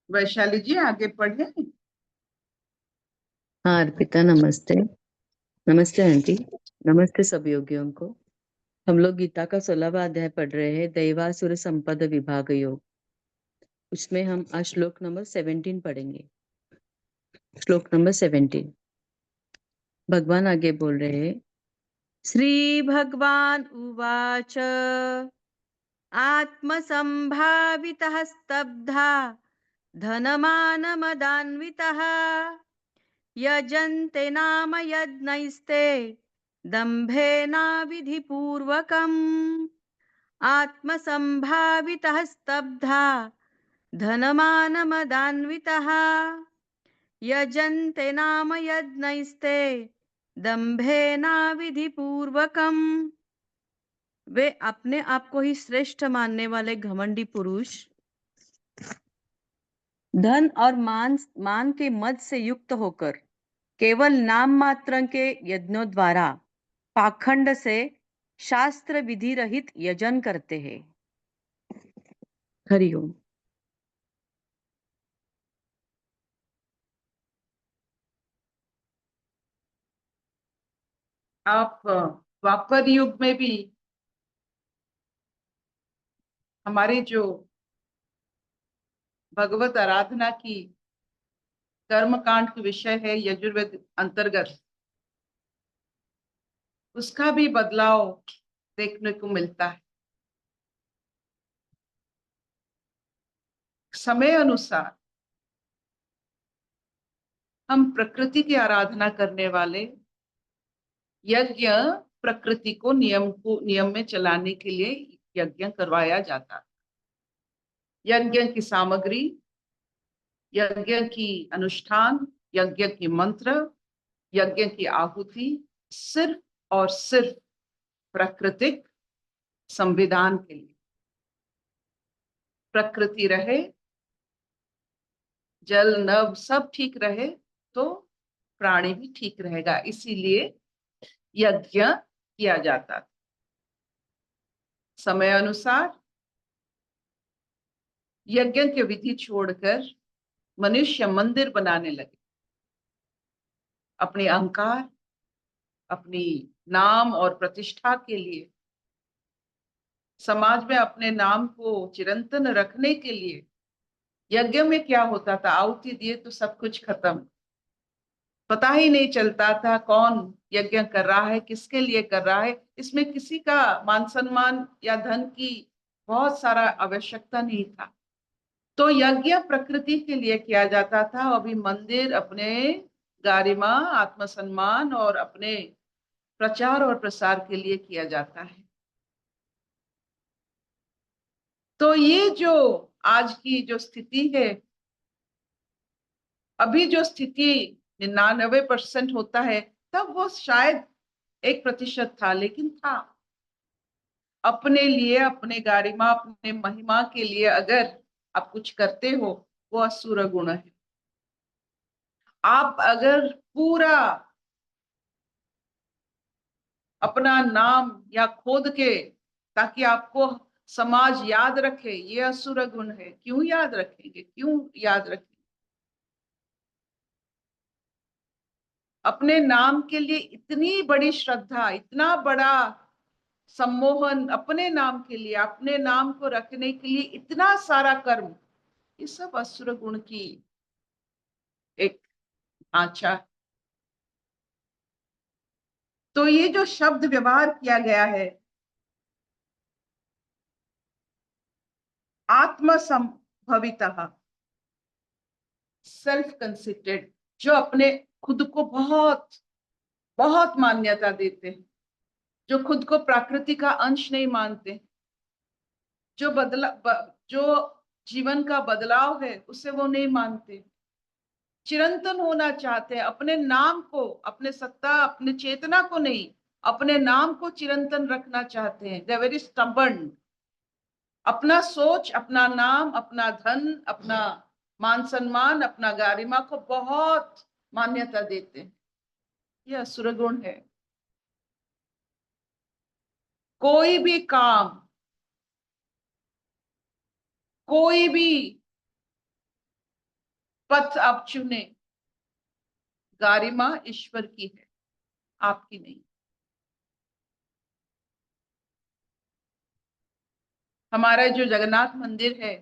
वैशाली जी आगे पढ़े। हाँ अर्पिता, नमस्ते। नमस्ते आंटी। नमस्ते सब योगियों को। हम लोग गीता का 16वां अध्याय पढ़ रहे हैं, दैवासुर संपद विभाग योग। उसमें हम आज श्लोक नंबर 17 पढ़ेंगे। श्लोक नंबर 17। भगवान आगे बोल रहे हैं, श्री भगवान उवाच आत्मसंभावितः स्तब्धा धनमानमदान्वितः यजन्ते नाम यज्ञैस्ते दम्भेनाविधिपूर्वकम् आत्मसंभावितः स्तब्धा धनमानमदान्वितः यजन्ते नाम यज्ञैस्ते दम्भेनाविधिपूर्वकम्। वे अपने आप को ही श्रेष्ठ मानने वाले घमंडी पुरुष धन और मान के मद से युक्त होकर केवल नाम मात्र के यज्ञों द्वारा पाखंड से शास्त्र विधि रहित यजन करते हैं। हरिओम। आप द्वापर युग में भी हमारी जो भगवत आराधना की कर्मकांड के विषय है यजुर्वेद अंतर्गत, उसका भी बदलाव देखने को मिलता है। समय अनुसार हम प्रकृति की आराधना करने वाले यज्ञ प्रकृति को नियम में चलाने के लिए यज्ञ करवाया जाता है। यज्ञ की सामग्री, यज्ञ की अनुष्ठान, यज्ञ की मंत्र, यज्ञ की आहुति सिर्फ और सिर्फ प्राकृतिक संविधान के लिए। प्रकृति रहे, जल नभ सब ठीक रहे तो प्राणी भी ठीक रहेगा, इसीलिए यज्ञ किया जाता था। समय अनुसार यज्ञ की विधि छोड़कर मनुष्य मंदिर बनाने लगे। अपने अहंकार, अपनी नाम और प्रतिष्ठा के लिए, समाज में अपने नाम को चिरंतन रखने के लिए यज्ञ में क्या होता था, आहुति दिए तो सब कुछ खत्म। पता ही नहीं चलता था कौन यज्ञ कर रहा है, किसके लिए कर रहा है। इसमें किसी का मान सम्मान या धन की बहुत सारा आवश्यकता नहीं था। तो यज्ञ प्रकृति के लिए किया जाता था। अभी मंदिर अपने गारिमा, आत्मसम्मान और अपने प्रचार और प्रसार के लिए किया जाता है। तो ये जो आज की जो स्थिति है, अभी जो स्थिति 99% होता है, तब वो शायद 1% था, लेकिन था। अपने लिए, अपने गारिमा, अपने महिमा के लिए अगर आप कुछ करते हो, वो असुर गुण है। आप अगर पूरा अपना नाम या खोद के ताकि आपको समाज याद रखे, ये असुर गुण है। क्यों याद रखेंगे, क्यों याद रखेंगे? अपने नाम के लिए इतनी बड़ी श्रद्धा, इतना बड़ा सम्मोहन, अपने नाम के लिए, अपने नाम को रखने के लिए इतना सारा कर्म, ये सब असुर गुण की एक आंचा। तो ये जो शब्द व्यवहार किया गया है, आत्मसंभवितः, सेल्फ कंसिटेड, जो अपने खुद को बहुत बहुत मान्यता देते हैं, जो खुद को प्रकृति का अंश नहीं मानते, जो जीवन का बदलाव है उसे वो नहीं मानते, चिरंतन होना चाहते हैं, अपने नाम को, अपने सत्ता, अपने चेतना को नहीं, अपने नाम को चिरंतन रखना चाहते हैं। They are very stubborn. अपना सोच, अपना नाम, अपना धन, अपना मान सम्मान, अपना गारिमा को बहुत मान्यता देते हैं। यह असुर गुण है। कोई भी काम, कोई भी पथ आप चुने, गारिमा ईश्वर की है, आपकी नहीं। हमारा जो जगन्नाथ मंदिर है,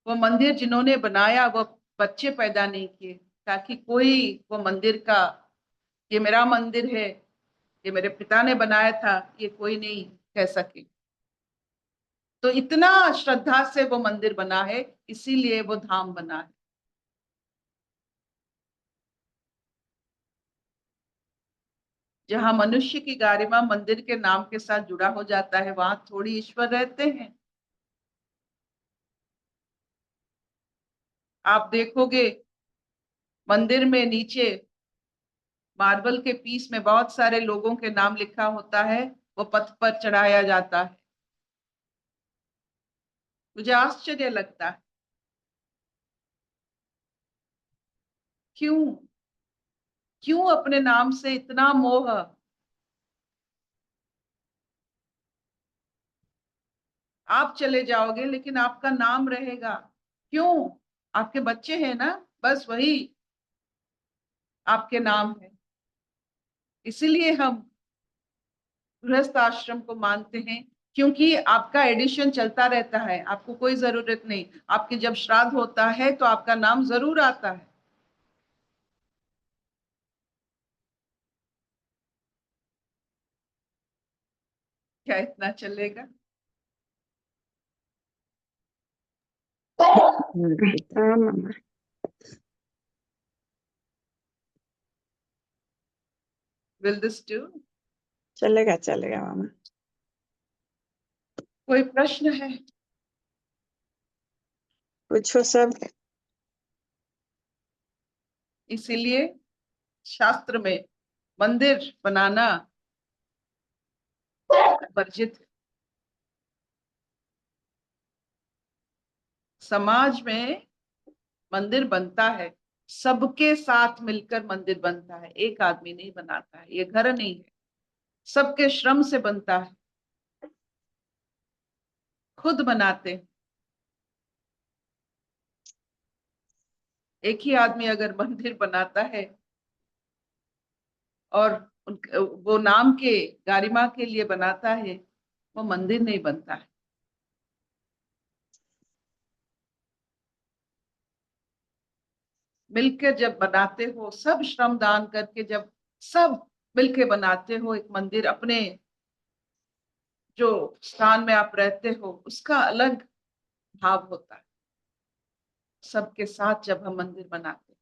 वो मंदिर जिन्होंने बनाया वो बच्चे पैदा नहीं किए, ताकि कोई वो मंदिर का, ये मेरा मंदिर है, ये मेरे पिता ने बनाया था, ये कोई नहीं कह सके। तो इतना श्रद्धा से वो मंदिर बना है, इसीलिए वो धाम बना है। जहां मनुष्य की गारिमा मंदिर के नाम के साथ जुड़ा हो जाता है, वहां थोड़ी ईश्वर रहते हैं। आप देखोगे मंदिर में नीचे मार्बल के पीस में बहुत सारे लोगों के नाम लिखा होता है, वो पथ पर चढ़ाया जाता है। मुझे आश्चर्य लगता है, क्यों क्यों अपने नाम से इतना मोह। आप चले जाओगे लेकिन आपका नाम रहेगा, क्यों? आपके बच्चे हैं ना, बस वही आपके नाम है। इसीलिए हम गृहस्थ आश्रम को मानते हैं, क्योंकि आपका एडिशन चलता रहता है, आपको कोई जरूरत नहीं। आपके जब श्राद्ध होता है तो आपका नाम जरूर आता है। क्या इतना चलेगा? हाँ मामा, विल दिस डू? चलेगा चलेगा मामा। कोई प्रश्न है? पूछो सब। इसीलिए शास्त्र में मंदिर बनाना वर्जित है। समाज में मंदिर बनता है, सबके साथ मिलकर मंदिर बनता है, एक आदमी नहीं बनाता है, ये घर नहीं है, सबके श्रम से बनता है। खुद बनाते हैं। एक ही आदमी अगर मंदिर बनाता है और वो नाम के गारिमा के लिए बनाता है, वो मंदिर नहीं बनता है। मिलकर जब बनाते हो, सब श्रम दान करके, जब सब मिलके बनाते हो एक मंदिर, अपने जो स्थान में आप रहते हो उसका अलग भाव होता है। सबके साथ जब हम मंदिर बनाते हैं,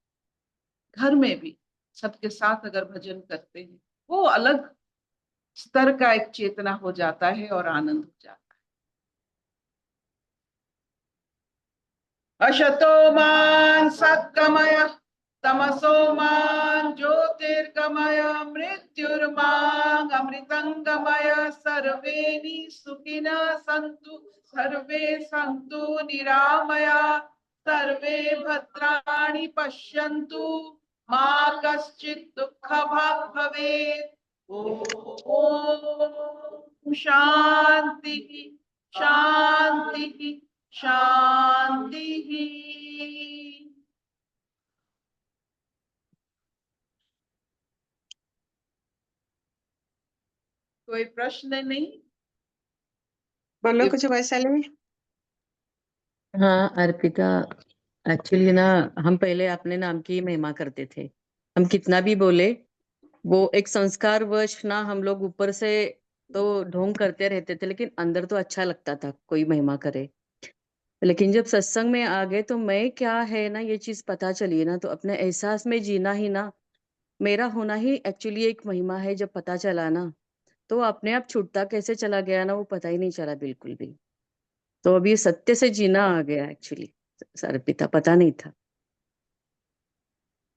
घर में भी सबके साथ अगर भजन करते हैं, वो अलग स्तर का एक चेतना हो जाता है और आनंद हो जाता है। अशतो मान सत्कमय, तमसो मान ज्योतिर्गमय, मृत्युर्मांग अमृतंगमय। सर्वे सुखिनः सन्तु, सर्वे सन्तु निरामया, सर्वे भद्राणि पश्यन्तु, मा कश्चित् दुःखभाग् भवेत्। ओम शांति शांति शांति। कोई प्रश्न नहीं? बोलो कुछ वैशाली। हाँ अर्पिता, एक्चुअली ना हम पहले अपने नाम की महिमा करते थे। हम कितना भी बोले, वो एक संस्कार वश ना हम लोग ऊपर से तो ढोंग करते रहते थे, लेकिन अंदर तो अच्छा लगता था कोई महिमा करे। लेकिन जब सत्संग में आ गए तो मैं क्या है ना, ये चीज पता चली ना, तो अपने एहसास में जीना ही ना मेरा होना ही एक्चुअली एक महिमा है। जब पता चला ना, तो अपने आप छूटता कैसे चला गया ना, वो पता ही नहीं चला बिल्कुल भी। तो अभी सत्य से जीना आ गया एक्चुअली। अर्पिता पता नहीं था।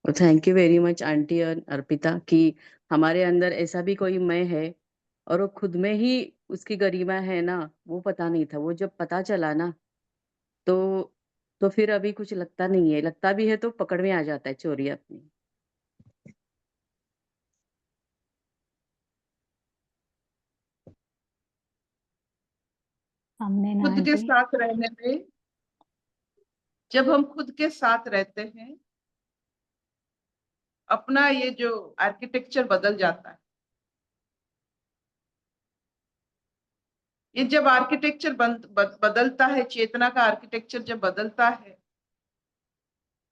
और thank you very much aunty और अर्पिता कि हमारे अंदर ऐसा भी कोई मैं है, और वो खुद में ही उसकी गरिमा है ना, वो पता नहीं था। वो जब पता चला ना, तो तो फिर अभी कुछ लगता नहीं है, लगता भी है तो पकड़ में आ जाता है चोरी अपनी। हमने ना खुद के आंटी। साथ रहने में जब हम खुद के साथ रहते हैं, अपना ये जो आर्किटेक्चर बदल जाता है। ये जब आर्किटेक्चर बदलता है, चेतना का आर्किटेक्चर जब बदलता है,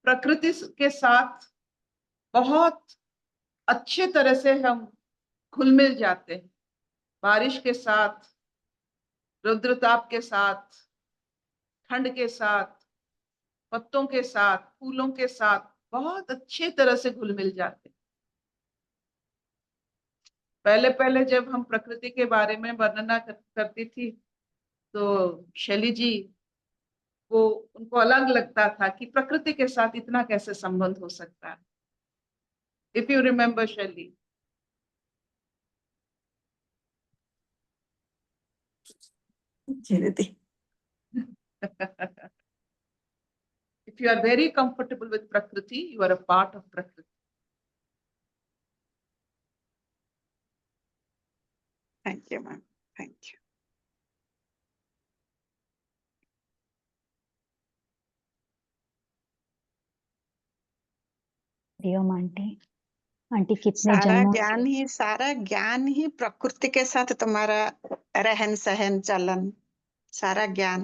प्रकृति के साथ बहुत अच्छे तरह से हम घुल मिल जाते हैं। बारिश के साथ, रुद्रताप के साथ, ठंड के साथ, पत्तों के साथ, फूलों के साथ बहुत अच्छे तरह से घुल मिल जाते हैं। पहले पहले जब हम प्रकृति के बारे में वर्णना करती थी, तो शैली जी वो उनको अलग लगता था कि प्रकृति के साथ इतना कैसे संबंध हो सकता है। इफ यू रिमेम्बर शैली। जी दीदी। If you are very comfortable with Prakriti, you are a part of Prakriti. Thank you ma'am, thank you. Hariom aunty. Aunty कितने सारा जन्मों ज्ञान से ही सारा ज्ञान ही प्रकृति के साथ तुम्हारा रहन सहन चलन, सारा ज्ञान